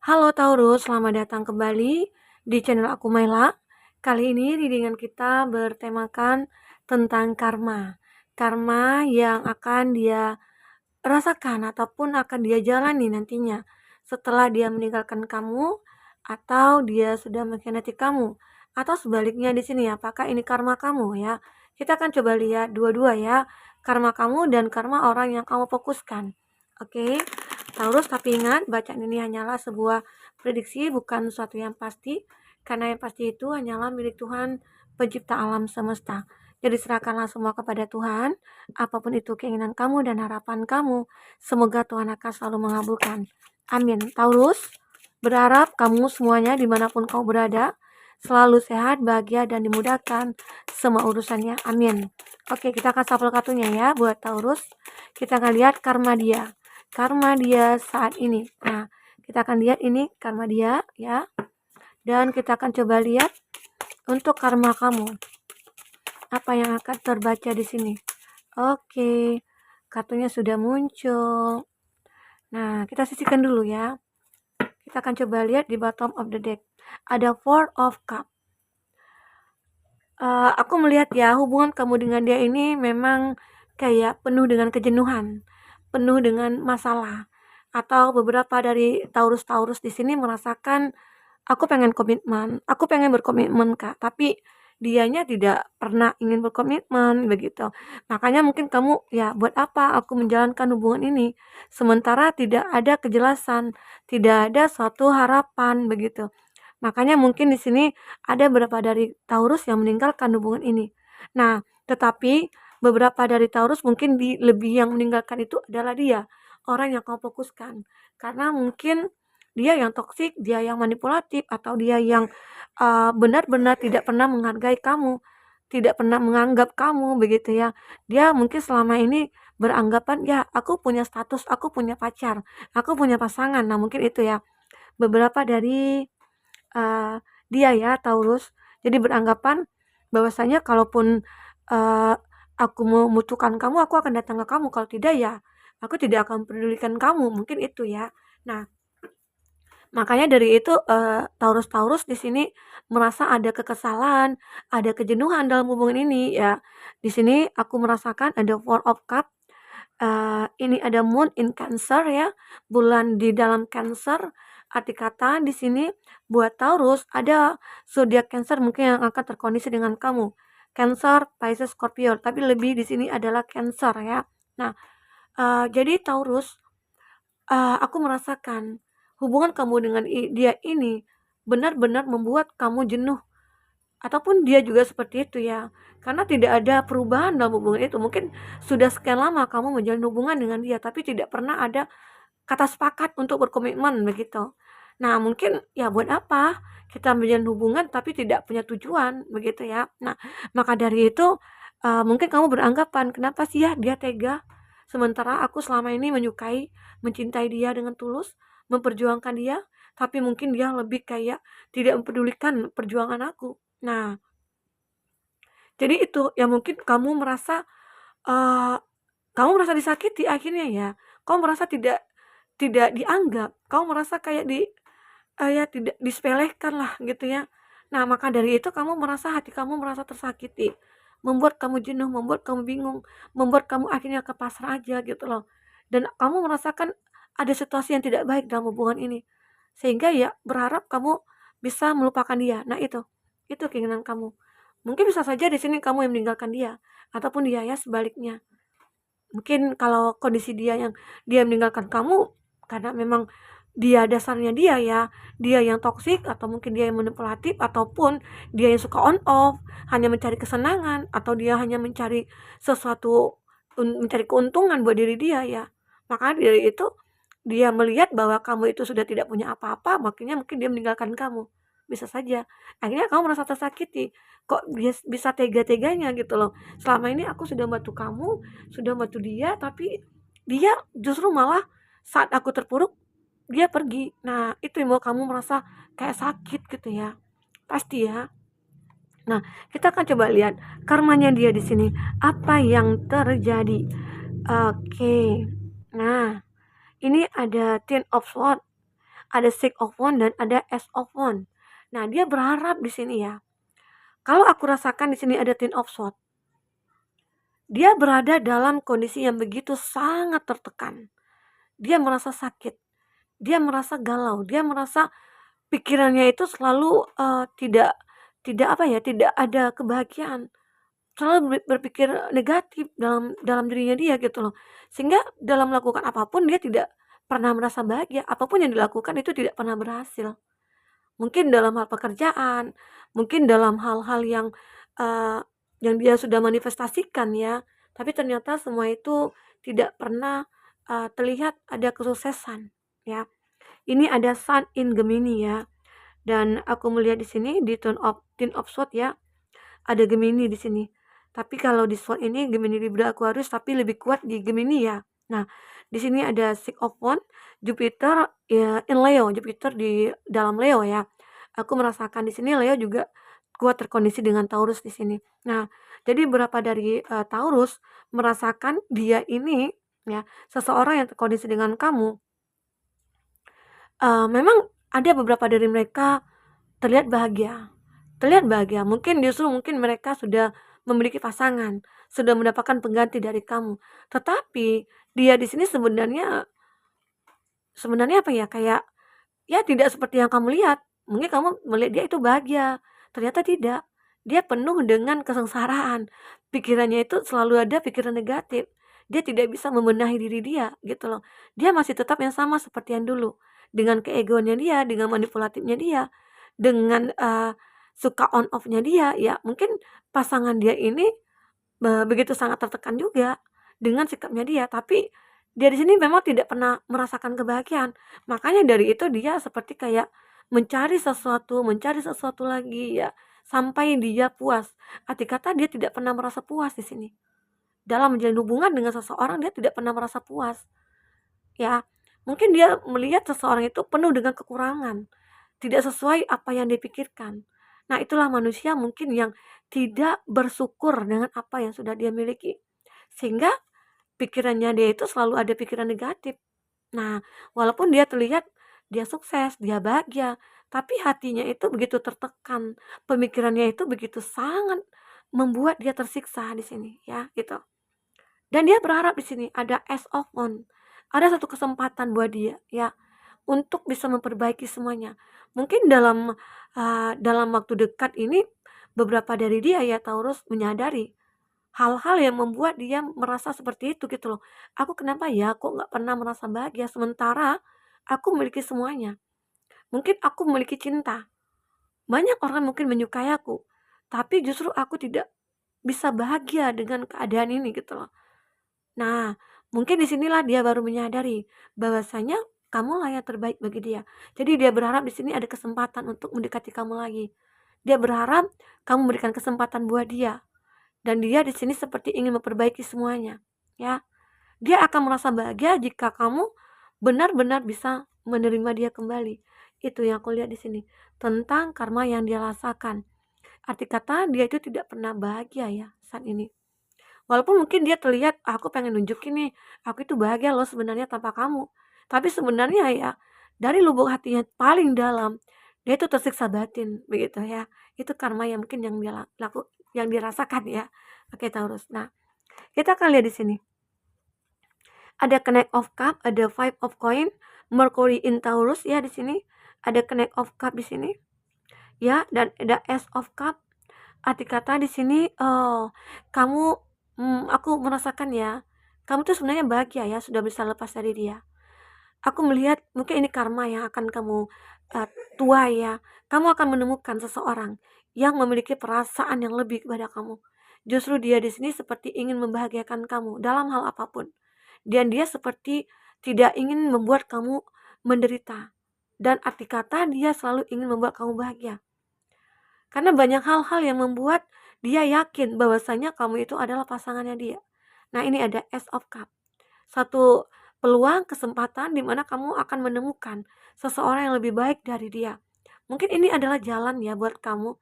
Halo Taurus, selamat datang kembali di channel aku Maila. Kali ini readingan kita bertemakan tentang karma. Karma yang akan dia rasakan ataupun akan dia jalani nantinya setelah dia meninggalkan kamu atau dia sudah mengkhianati kamu. Atau sebaliknya di sini apakah ini karma kamu ya? Kita akan coba lihat dua-dua ya, karma kamu dan karma orang yang kamu fokuskan. Oke. Taurus, tapi ingat, bacaan ini hanyalah sebuah prediksi, bukan sesuatu yang pasti, karena yang pasti itu hanyalah milik Tuhan, pencipta alam semesta. Jadi serahkanlah semua kepada Tuhan, apapun itu keinginan kamu dan harapan kamu, semoga Tuhan akan selalu mengabulkan. Amin. Taurus, berharap kamu semuanya dimanapun kau berada, selalu sehat, bahagia, dan dimudahkan semua urusannya. Amin. Oke, kita akan shuffle kartunya ya buat Taurus. Kita akan lihat karma dia saat ini. Nah, kita akan lihat ini karma dia ya. Dan kita akan coba lihat untuk karma kamu. Apa yang akan terbaca di sini? Oke. Kartunya sudah muncul. Nah, kita sisihkan dulu ya. Kita akan coba lihat di bottom of the deck. Ada Four of Cup. Aku melihat ya, hubungan kamu dengan dia ini memang kayak penuh dengan kejenuhan, penuh dengan masalah. Atau beberapa dari Taurus-Taurus di sini merasakan, aku pengen komitmen, aku pengen berkomitmen Kak, tapi dianya tidak pernah ingin berkomitmen begitu. Makanya mungkin kamu, ya buat apa aku menjalankan hubungan ini, sementara tidak ada kejelasan, tidak ada suatu harapan begitu. Makanya mungkin di sini ada beberapa dari Taurus yang meninggalkan hubungan ini. Nah, tetapi beberapa dari Taurus mungkin lebih yang meninggalkan itu adalah dia, orang yang kamu fokuskan. Karena mungkin dia yang toksik, dia yang manipulatif, atau dia yang benar-benar tidak pernah menghargai kamu, tidak pernah menganggap kamu begitu ya. Dia mungkin selama ini beranggapan, ya aku punya status, aku punya pacar, aku punya pasangan. Nah, mungkin itu ya. Beberapa dari dia ya Taurus, jadi beranggapan bahwasanya kalaupun aku membutuhkan kamu, aku akan datang ke kamu, kalau tidak ya aku tidak akan pedulikan kamu, mungkin itu ya. Nah, makanya dari itu Taurus-Taurus di sini merasa ada kekesalan, ada kejenuhan dalam hubungan ini ya. Di sini aku merasakan ada Four of Cup. Ini ada Moon in Cancer ya, bulan di dalam Cancer. Arti kata di sini buat Taurus ada zodiak Cancer mungkin yang akan terkondisi dengan kamu. Cancer, Pisces, Scorpio, tapi lebih di sini adalah Cancer ya. Nah, jadi Taurus, aku merasakan hubungan kamu dengan dia ini benar-benar membuat kamu jenuh, ataupun dia juga seperti itu ya, karena tidak ada perubahan dalam hubungan itu. Mungkin sudah sekian lama kamu menjalin hubungan dengan dia, tapi tidak pernah ada kata sepakat untuk berkomitmen begitu. Nah, mungkin ya buat apa kita menjalin hubungan tapi tidak punya tujuan begitu ya. Nah, maka dari itu mungkin kamu beranggapan, kenapa sih ya dia tega, sementara aku selama ini menyukai, mencintai dia dengan tulus, memperjuangkan dia, tapi mungkin dia lebih kayak tidak mempedulikan perjuangan aku. Nah, jadi itu yang mungkin eee, kamu merasa disakiti akhirnya ya. Kamu merasa tidak tidak dianggap, kamu merasa kayak ya tidak disepelekan lah gitu ya. Nah, maka dari itu kamu merasa hati kamu merasa tersakiti, membuat kamu jenuh, membuat kamu bingung, membuat kamu akhirnya ke pasrah aja gitu loh. Dan kamu merasakan ada situasi yang tidak baik dalam hubungan ini. Sehingga ya berharap kamu bisa melupakan dia. Nah, itu keinginan kamu. Mungkin bisa saja di sini kamu yang meninggalkan dia, ataupun dia ya sebaliknya. Mungkin kalau kondisi dia meninggalkan kamu karena memang dia dasarnya dia yang toksik, atau mungkin dia yang manipulatif, ataupun dia yang suka on off, hanya mencari kesenangan, atau dia hanya mencari sesuatu, mencari keuntungan buat diri dia ya. Maka dari itu dia melihat bahwa kamu itu sudah tidak punya apa-apa, makanya mungkin dia meninggalkan kamu. Bisa saja. Akhirnya kamu merasa tersakiti. Kok bisa tega-teganya gitu loh. Selama ini aku sudah bantu kamu, sudah bantu dia, tapi dia justru malah saat aku terpuruk dia pergi. Nah, itu yang membuat kamu merasa kayak sakit gitu ya. Pasti ya. Nah, kita akan coba lihat karmanya dia di sini. Apa yang terjadi? Oke. Nah, ini ada Ten of Swords. ada Six of Wands dan ada Ace of Wands. Nah, dia berharap di sini ya. Kalau aku rasakan di sini ada Ten of Swords. Dia berada dalam kondisi yang begitu sangat tertekan. Dia merasa sakit. Dia merasa galau. Dia merasa pikirannya itu selalu tidak tidak apa ya, tidak ada kebahagiaan. Selalu berpikir negatif dalam dalam dirinya dia gitu loh. Sehingga dalam melakukan apapun dia tidak pernah merasa bahagia. Apapun yang dilakukan itu tidak pernah berhasil. Mungkin dalam hal pekerjaan, mungkin dalam hal-hal yang dia sudah manifestasikan ya, tapi ternyata semua itu tidak pernah terlihat ada kesuksesan ya. Ini ada Sun in Gemini ya. Dan aku melihat di sini di Ten of Swords ya, ada Gemini di sini. Tapi kalau di Swords ini Gemini Libra Aquarius tapi lebih kuat di Gemini ya. Nah, di sini ada Six of Wands, Jupiter ya in Leo, Jupiter di dalam Leo ya. Aku merasakan di sini Leo juga kuat terkondisi dengan Taurus di sini. Nah, jadi beberapa dari Taurus merasakan dia ini ya, seseorang yang terkondisi dengan kamu. Memang ada beberapa dari mereka terlihat bahagia. Terlihat bahagia, mungkin justru mereka sudah memiliki pasangan, sudah mendapatkan pengganti dari kamu. Tetapi dia di sini sebenarnya apa ya, kayak ya tidak seperti yang kamu lihat. Mungkin kamu melihat dia itu bahagia, ternyata tidak. Dia penuh dengan kesengsaraan. Pikirannya itu selalu ada pikiran negatif. Dia tidak bisa membenahi diri dia gitu loh. Dia masih tetap yang sama seperti yang dulu. Dengan keegoannya dia, dengan manipulatifnya dia, dengan suka on off-nya dia, ya mungkin pasangan dia ini begitu sangat tertekan juga dengan sikapnya dia, tapi dia di sini memang tidak pernah merasakan kebahagiaan. Makanya dari itu dia seperti kayak mencari sesuatu lagi ya, sampai dia puas. Arti kata dia tidak pernah merasa puas di sini. Dalam menjalin hubungan dengan seseorang dia tidak pernah merasa puas. Ya, mungkin dia melihat seseorang itu penuh dengan kekurangan, tidak sesuai apa yang dipikirkan. Nah, itulah manusia mungkin yang tidak bersyukur dengan apa yang sudah dia miliki. Sehingga pikirannya dia itu selalu ada pikiran negatif. Nah, walaupun dia terlihat dia sukses, dia bahagia, tapi hatinya itu begitu tertekan. Pemikirannya itu begitu sangat membuat dia tersiksa di sini ya, gitu. Dan dia berharap di sini ada Ace of Wands. Ada satu kesempatan buat dia ya untuk bisa memperbaiki semuanya. Mungkin dalam waktu dekat ini beberapa dari dia ya Taurus menyadari hal-hal yang membuat dia merasa seperti itu gitu loh. Aku kenapa ya kok nggak pernah merasa bahagia sementara aku memiliki semuanya. Mungkin aku memiliki cinta. Banyak orang mungkin menyukai aku, tapi justru aku tidak bisa bahagia dengan keadaan ini gitu loh. Nah, mungkin disinilah dia baru menyadari bahwasanya kamulah yang terbaik bagi dia. Jadi dia berharap di sini ada kesempatan untuk mendekati kamu lagi. Dia berharap kamu memberikan kesempatan buat dia. Dan dia di sini seperti ingin memperbaiki semuanya, ya. Dia akan merasa bahagia jika kamu benar-benar bisa menerima dia kembali. Itu yang aku lihat di sini tentang karma yang dia rasakan. Arti kata dia itu tidak pernah bahagia ya saat ini. Walaupun mungkin dia terlihat, aku pengen nunjukin nih, aku itu bahagia loh sebenarnya tanpa kamu. Tapi sebenarnya ya, dari lubuk hatinya paling dalam, dia itu tersiksa batin, begitu ya. Itu karma yang mungkin yang dirasakan ya. Oke Taurus. Nah, kita akan lihat di sini. Ada Knight of Cup, ada Five of Coin, Mercury in Taurus ya di sini. Ada Knight of Cup di sini. Ya, dan ada Ace of Cup. Arti kata di sini, kamu aku merasakan ya, kamu tuh sebenarnya bahagia ya sudah bisa lepas dari dia. Aku melihat mungkin ini karma yang akan kamu tuai ya. Kamu akan menemukan seseorang yang memiliki perasaan yang lebih kepada kamu. Justru dia di sini seperti ingin membahagiakan kamu dalam hal apapun. Dan dia seperti tidak ingin membuat kamu menderita. Dan arti kata dia selalu ingin membuat kamu bahagia. Karena banyak hal-hal yang membuat dia yakin bahwasanya kamu itu adalah pasangannya dia. Nah, ini ada Ace of Cup. Satu peluang, kesempatan di mana kamu akan menemukan seseorang yang lebih baik dari dia. Mungkin ini adalah jalan ya buat kamu.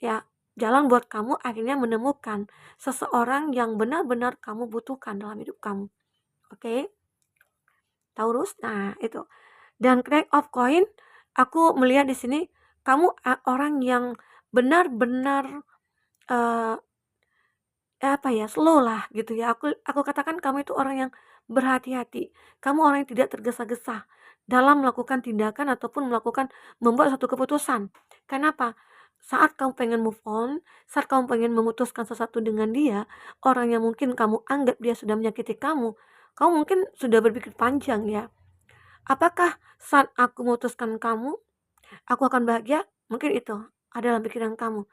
Ya, jalan buat kamu akhirnya menemukan seseorang yang benar-benar kamu butuhkan dalam hidup kamu. Oke? Taurus, nah itu. Dan Knight of Coin, aku melihat di sini kamu orang yang benar-benar, eee, apa ya, slow lah gitu ya. Aku katakan kamu itu orang yang berhati-hati. Kamu orang yang tidak tergesa-gesa dalam melakukan tindakan ataupun membuat satu keputusan. Kenapa? Saat kamu pengen move on, saat kamu pengen memutuskan sesuatu dengan dia, orang yang mungkin kamu anggap dia sudah menyakiti kamu mungkin sudah berpikir panjang ya. Apakah saat aku memutuskan kamu, aku akan bahagia? Mungkin itu ada dalam pikiran kamu.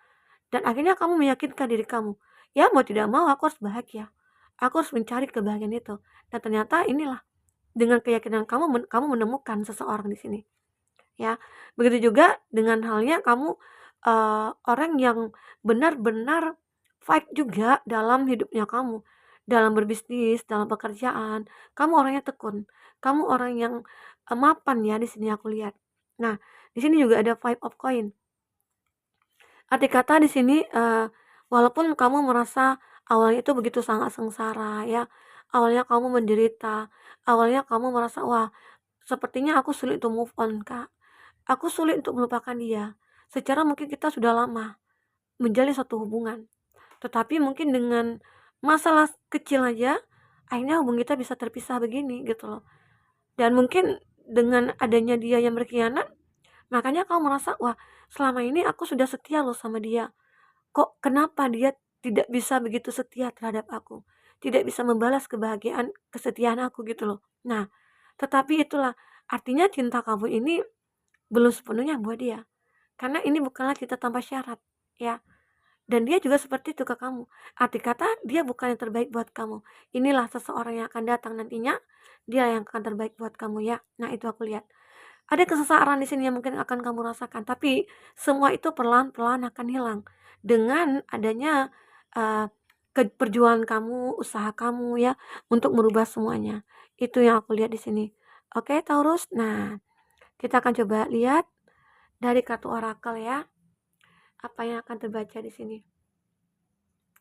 Dan akhirnya kamu meyakinkan diri kamu, ya mau tidak mau aku harus bahagia. Aku harus mencari kebahagiaan itu. Dan ternyata inilah dengan keyakinan kamu menemukan seseorang di sini, ya. Begitu juga dengan halnya kamu orang yang benar-benar fight juga dalam hidupnya kamu, dalam berbisnis, dalam pekerjaan. Kamu orangnya tekun, kamu orang yang mapan ya di sini aku lihat. Nah, di sini juga ada Five of Coin. Arti kata di sini, walaupun kamu merasa awalnya itu begitu sangat sengsara ya, awalnya kamu menderita, awalnya kamu merasa, "Wah, sepertinya aku sulit untuk move on, Kak. Aku sulit untuk melupakan dia." Secara mungkin kita sudah lama menjalin satu hubungan, tetapi mungkin dengan masalah kecil aja, akhirnya hubungan kita bisa terpisah begini gitu loh. Dan mungkin dengan adanya dia yang berkhianat, makanya kamu merasa, "Wah, selama ini aku sudah setia loh sama dia. Kok kenapa dia tidak bisa begitu setia terhadap aku? Tidak bisa membalas kesetiaan aku gitu loh." Nah, tetapi itulah artinya cinta kamu ini belum sepenuhnya buat dia. Karena ini bukanlah cinta tanpa syarat, ya. Dan dia juga seperti itu ke kamu. Arti kata dia bukan yang terbaik buat kamu. Inilah seseorang yang akan datang nantinya, dia yang akan terbaik buat kamu ya. Nah, itu aku lihat. Ada kesesaran di sini yang mungkin akan kamu rasakan, tapi semua itu perlahan-lahan akan hilang dengan adanya uh, perjuangan kamu, usaha kamu ya untuk merubah semuanya. Itu yang aku lihat di sini. Oke, Taurus. Nah, kita akan coba lihat dari kartu orakel ya, apa yang akan terbaca di sini.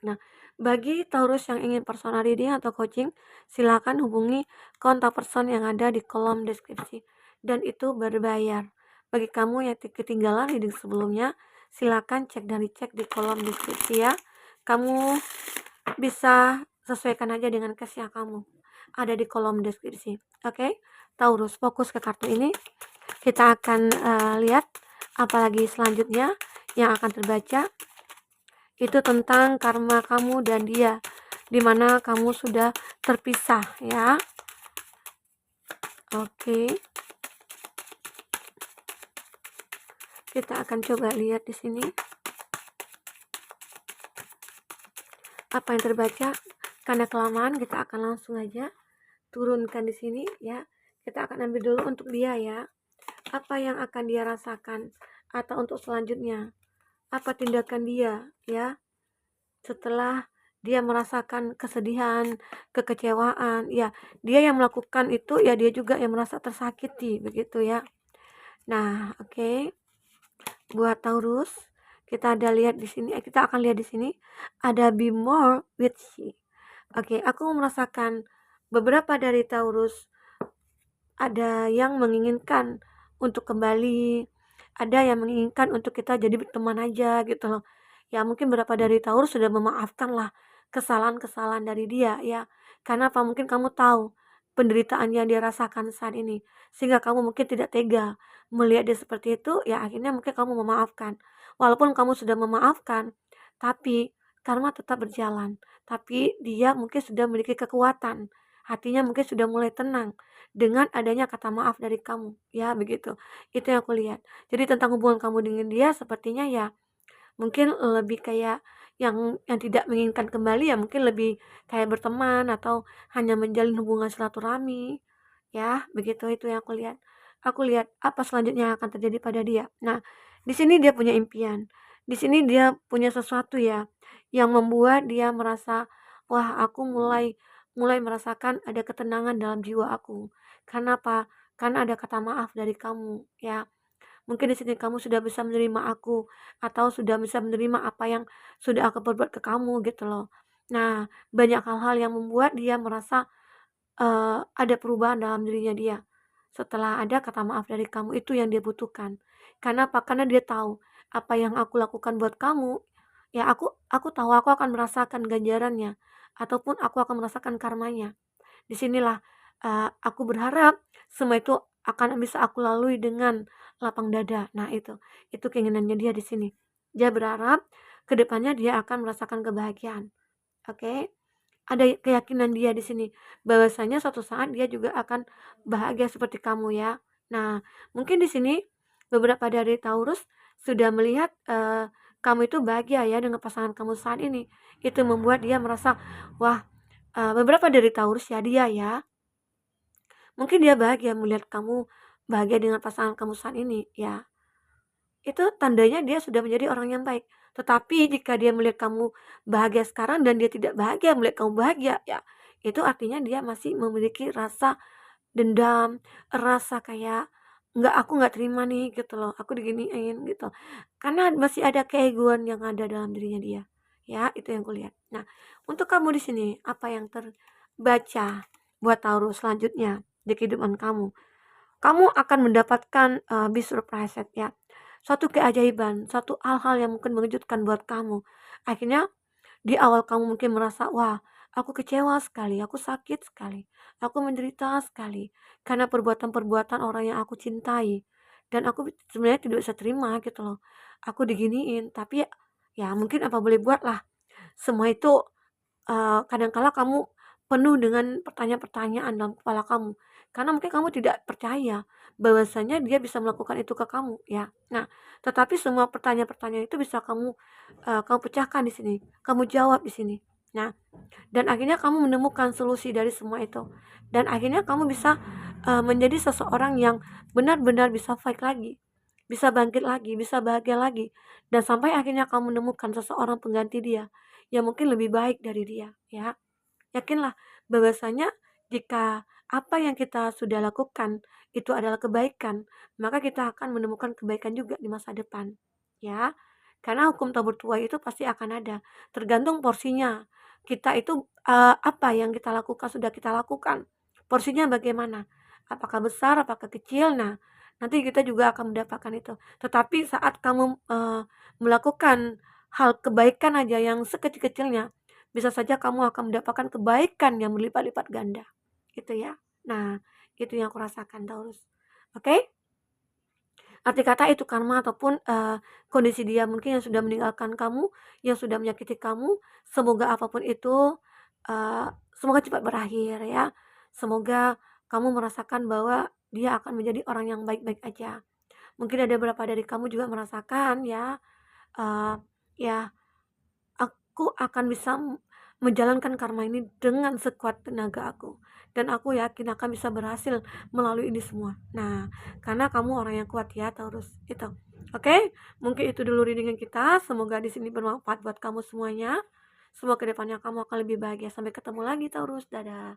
Nah, bagi Taurus yang ingin personal reading atau coaching, silakan hubungi kontak person yang ada di kolom deskripsi. Dan itu berbayar. Bagi kamu yang ketinggalan reading sebelumnya, silakan cek dan dicek di kolom deskripsi ya. Kamu bisa sesuaikan aja dengan case-nya kamu. Ada di kolom deskripsi. Oke, Taurus, fokus ke kartu ini. Kita akan lihat apalagi selanjutnya yang akan terbaca. Itu tentang karma kamu dan dia, dimana kamu sudah terpisah ya. Oke, kita akan coba lihat di sini apa yang terbaca. Karena kelamaan, kita akan langsung aja turunkan di sini ya. Kita akan ambil dulu untuk dia ya, apa yang akan dia rasakan, atau untuk selanjutnya apa tindakan dia ya setelah dia merasakan kesedihan, kekecewaan, ya dia yang melakukan itu, ya dia juga yang merasa tersakiti begitu ya. Nah, oke. Buat Taurus, kita akan lihat di sini ada be more with she. Oke, aku merasakan beberapa dari Taurus ada yang menginginkan untuk kembali, ada yang menginginkan untuk kita jadi berteman aja gitu loh. Ya mungkin beberapa dari Taurus sudah memaafkan lah kesalahan-kesalahan dari dia ya. Karena apa? Mungkin kamu tahu penderitaan yang dia rasakan saat ini. Sehingga kamu mungkin tidak tega melihat dia seperti itu, ya akhirnya mungkin kamu memaafkan. Walaupun kamu sudah memaafkan, tapi karma tetap berjalan. Tapi dia mungkin sudah memiliki kekuatan. Hatinya mungkin sudah mulai tenang dengan adanya kata maaf dari kamu, ya begitu. Itu yang aku lihat. Jadi tentang hubungan kamu dengan dia sepertinya ya mungkin lebih kayak yang tidak menginginkan kembali, ya mungkin lebih kayak berteman atau hanya menjalin hubungan silaturahmi, ya begitu. Itu yang aku lihat. Aku lihat apa selanjutnya yang akan terjadi pada dia. Nah, di sini dia punya impian. Di sini dia punya sesuatu ya yang membuat dia merasa, wah aku mulai mulai merasakan ada ketenangan dalam jiwa aku. Karena apa? Karena ada kata maaf dari kamu, ya. Mungkin di sini kamu sudah bisa menerima aku atau sudah bisa menerima apa yang sudah aku perbuat ke kamu gitu loh. Nah, banyak hal-hal yang membuat dia merasa ada perubahan dalam dirinya dia. setelah ada kata maaf dari kamu, itu yang dia butuhkan. Karena apa? Karena dia tahu apa yang aku lakukan buat kamu, ya aku tahu aku akan merasakan ganjarannya ataupun aku akan merasakan karmanya. Di sinilah aku berharap semua itu akan bisa aku lalui dengan lapang dada. Nah, itu keinginannya dia di sini. Dia berharap kedepannya dia akan merasakan kebahagiaan. Oke? Ada keyakinan dia di sini bahwasanya suatu saat dia juga akan bahagia seperti kamu ya. Nah, mungkin di sini beberapa dari Taurus sudah melihat kamu itu bahagia ya dengan pasangan kamu saat ini. Itu membuat dia merasa, wah, beberapa dari Taurus ya dia ya. Mungkin dia bahagia melihat kamu bahagia dengan pasangan kamu saat ini ya. Itu tandanya dia sudah menjadi orang yang baik. Tetapi jika dia melihat kamu bahagia sekarang dan dia tidak bahagia melihat kamu bahagia, ya itu artinya dia masih memiliki rasa dendam, rasa kayak, aku nggak terima nih," gitu loh, "aku diginiin," gitu. Karena masih ada keegoan yang ada dalam dirinya dia, ya, itu yang kulihat. Nah, untuk kamu di sini, apa yang terbaca buat Taurus selanjutnya di kehidupan kamu? Kamu akan mendapatkan, be surprised ya, suatu keajaiban, suatu hal-hal yang mungkin mengejutkan buat kamu. Akhirnya di awal kamu mungkin merasa, "Wah, aku kecewa sekali, aku sakit sekali, aku menderita sekali karena perbuatan-perbuatan orang yang aku cintai dan aku sebenarnya tidak bisa terima gitu loh. Aku diginiin, tapi ya mungkin apa boleh buat lah." Semua itu kadangkala kamu penuh dengan pertanyaan-pertanyaan dalam kepala kamu, karena mungkin kamu tidak percaya bahwasanya dia bisa melakukan itu ke kamu ya. Nah, tetapi semua pertanyaan-pertanyaan itu bisa kamu pecahkan di sini, kamu jawab di sini. Nah, dan akhirnya kamu menemukan solusi dari semua itu. Dan akhirnya kamu bisa menjadi seseorang yang benar-benar bisa fight lagi, bisa bangkit lagi, bisa bahagia lagi. Dan sampai akhirnya kamu menemukan seseorang pengganti dia yang mungkin lebih baik dari dia, ya. Yakinlah bahwasanya jika apa yang kita sudah lakukan itu adalah kebaikan, maka kita akan menemukan kebaikan juga di masa depan, ya. Karena hukum tabur tuai itu pasti akan ada, tergantung porsinya. Kita itu apa yang kita lakukan sudah kita lakukan. Porsinya bagaimana? Apakah besar, apakah kecil? Nah, nanti kita juga akan mendapatkan itu. Tetapi saat kamu melakukan hal kebaikan aja yang sekecil-kecilnya, bisa saja kamu akan mendapatkan kebaikan yang berlipat-lipat ganda, gitu ya. Nah, itu yang aku rasakan Taurus. Oke? Arti kata itu karma ataupun kondisi dia mungkin yang sudah meninggalkan kamu, yang sudah menyakiti kamu, semoga apapun itu semoga cepat berakhir ya. Semoga kamu merasakan bahwa dia akan menjadi orang yang baik-baik aja. Mungkin ada beberapa dari kamu juga merasakan ya, eee, ya aku akan bisa menjalankan karma ini dengan sekuat tenaga aku. Dan aku yakin akan bisa berhasil melalui ini semua. Nah, karena kamu orang yang kuat ya, Taurus. Itu. Oke, mungkin itu dulu readingan kita. Semoga di sini bermanfaat buat kamu semuanya. Semoga kedepannya kamu akan lebih bahagia. Sampai ketemu lagi, Taurus. Dadah.